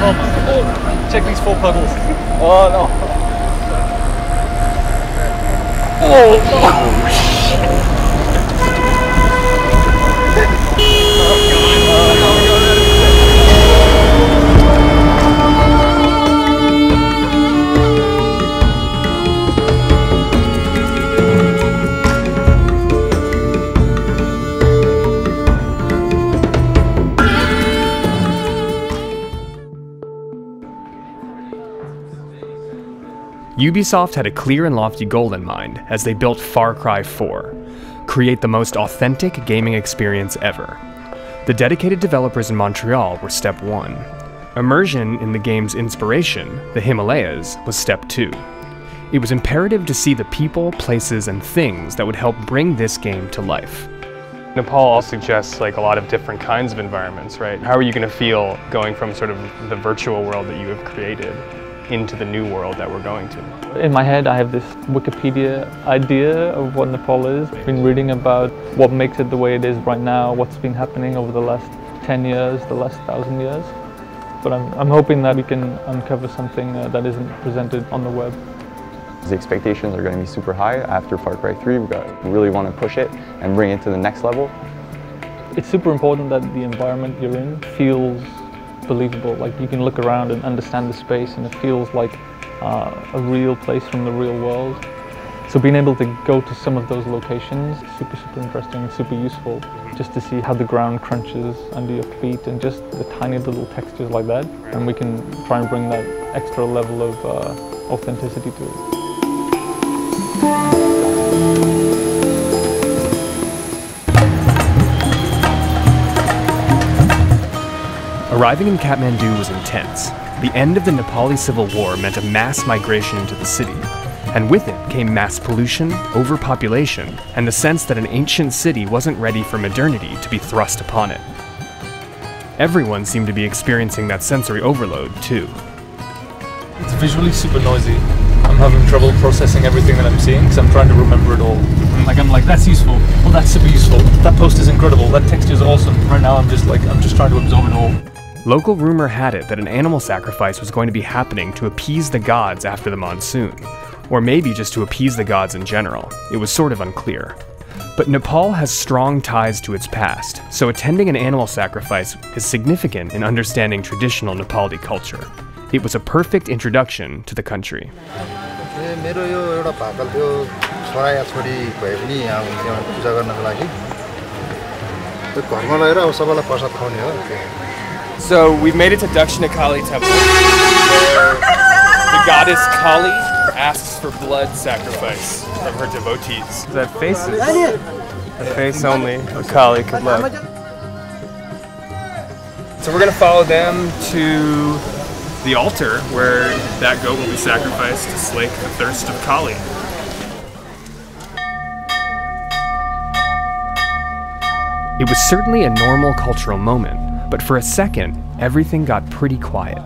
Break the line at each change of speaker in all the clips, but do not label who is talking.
Oh, check these 4 puddles.
Oh no.
Oh shit.
Ubisoft had a clear and lofty goal in mind as they built Far Cry 4, create the most authentic gaming experience ever. The dedicated developers in Montreal were step 1. Immersion in the game's inspiration, the Himalayas, was step 2. It was imperative to see the people, places, and things that would help bring this game to life. Nepal also suggests like a lot of different kinds of environments, right? How are you going to feel going from sort of the virtual world that you have created into the new world that we're going to?
In my head I have this Wikipedia idea of what Nepal is. I've been reading about what makes it the way it is right now, what's been happening over the last 10 years, the last 1,000 years. But I'm hoping that we can uncover something that isn't presented on the web.
The expectations are going to be super high after Far Cry 3. We really want to push it and bring it to the next level.
It's super important that the environment you're in feels believable. Like you can look around and understand the space and it feels like a real place from the real world. So being able to go to some of those locations is super interesting and super useful, just to see how the ground crunches under your feet and just the tiny little textures like that. And we can try and bring that extra level of authenticity to it.
Arriving in Kathmandu was intense. The end of the Nepali Civil War meant a mass migration into the city, and with it came mass pollution, overpopulation, and the sense that an ancient city wasn't ready for modernity to be thrust upon it. Everyone seemed to be experiencing that sensory overload, too.
It's visually super noisy. I'm having trouble processing everything that I'm seeing because I'm trying to remember it all. I'm like, that's useful. Oh, that's super useful. That post is incredible. That texture is awesome. Right now, I'm just trying to absorb it all.
Local rumor had it that an animal sacrifice was going to be happening to appease the gods after the monsoon, or maybe just to appease the gods in general. It was sort of unclear. But Nepal has strong ties to its past, so attending an animal sacrifice is significant in understanding traditional Nepali culture. It was a perfect introduction to the country.
So we've made it to Dakshinakali Temple, where the goddess Kali asks for blood sacrifice from her devotees.
That face is the face only a Kali could love.
So we're gonna follow them to the altar where that goat will be sacrificed to slake the thirst of Kali.
It was certainly a normal cultural moment, but for a second, everything got pretty quiet.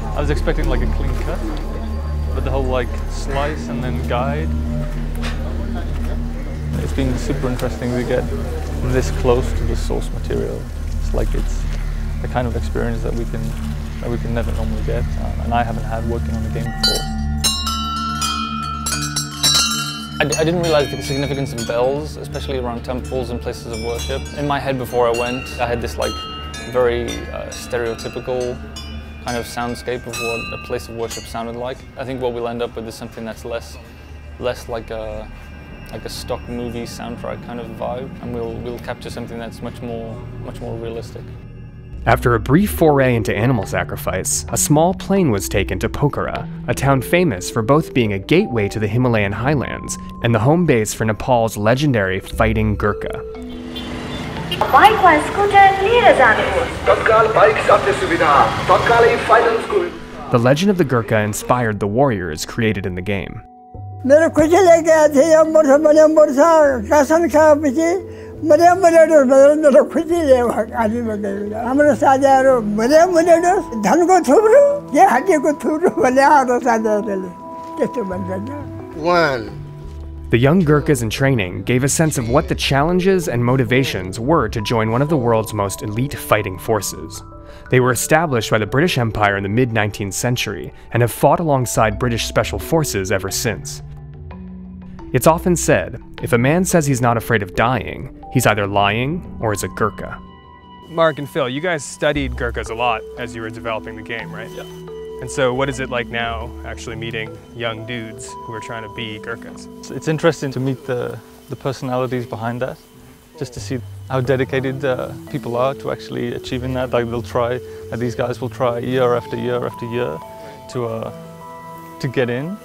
I was expecting like a clean cut, but the whole like slice and then guide. It's been super interesting to get this close to the source material. It's like it's the kind of experience that we can never normally get, and I haven't had working on the game before. I didn't realize the significance of bells, especially around temples and places of worship. In my head before I went, I had this like very stereotypical kind of soundscape of what a place of worship sounded like. I think what we'll end up with is something that's less like a stock movie soundtrack kind of vibe, and we'll capture something that's much more realistic.
After a brief foray into animal sacrifice, a small plane was taken to Pokhara, a town famous for both being a gateway to the Himalayan highlands and the home base for Nepal's legendary fighting Gurkha. The legend of the Gurkha inspired the warriors created in the game. The young Gurkhas in training gave a sense of what the challenges and motivations were to join one of the world's most elite fighting forces. They were established by the British Empire in the mid-19th century and have fought alongside British special forces ever since. It's often said, if a man says he's not afraid of dying, he's either lying or is a Gurkha. Mark and Phil, you guys studied Gurkhas a lot as you were developing the game, right?
Yeah.
And so what is it like now actually meeting young dudes who are trying to be Gurkhas?
It's interesting to meet the personalities behind that, just to see how dedicated people are to actually achieving that. Like these guys will try year after year after year to get in.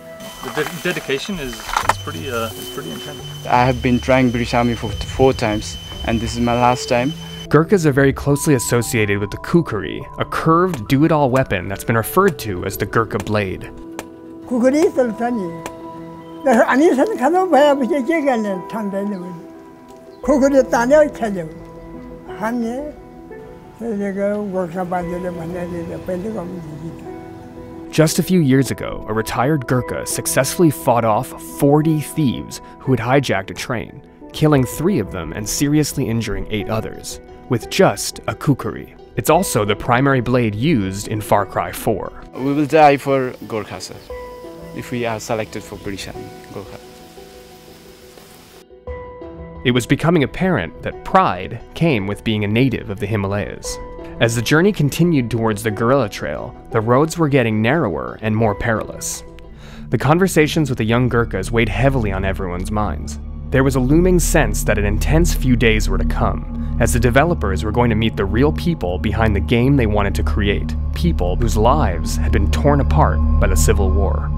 The dedication is pretty intense.
I have been trying British Army for 4 times, and this is my last time.
Gurkhas are very closely associated with the kukri, a curved do-it-all weapon that's been referred to as the Gurkha blade. Just a few years ago, a retired Gurkha successfully fought off 40 thieves who had hijacked a train, killing 3 of them and seriously injuring 8 others, with just a kukri. It's also the primary blade used in Far Cry 4.
We will die for Gorkha, sir, if we are selected for British Army, Gorkha.
It was becoming apparent that pride came with being a native of the Himalayas. As the journey continued towards the guerrilla trail, the roads were getting narrower and more perilous. The conversations with the young Gurkhas weighed heavily on everyone's minds. There was a looming sense that an intense few days were to come, as the developers were going to meet the real people behind the game they wanted to create, people whose lives had been torn apart by the Civil War.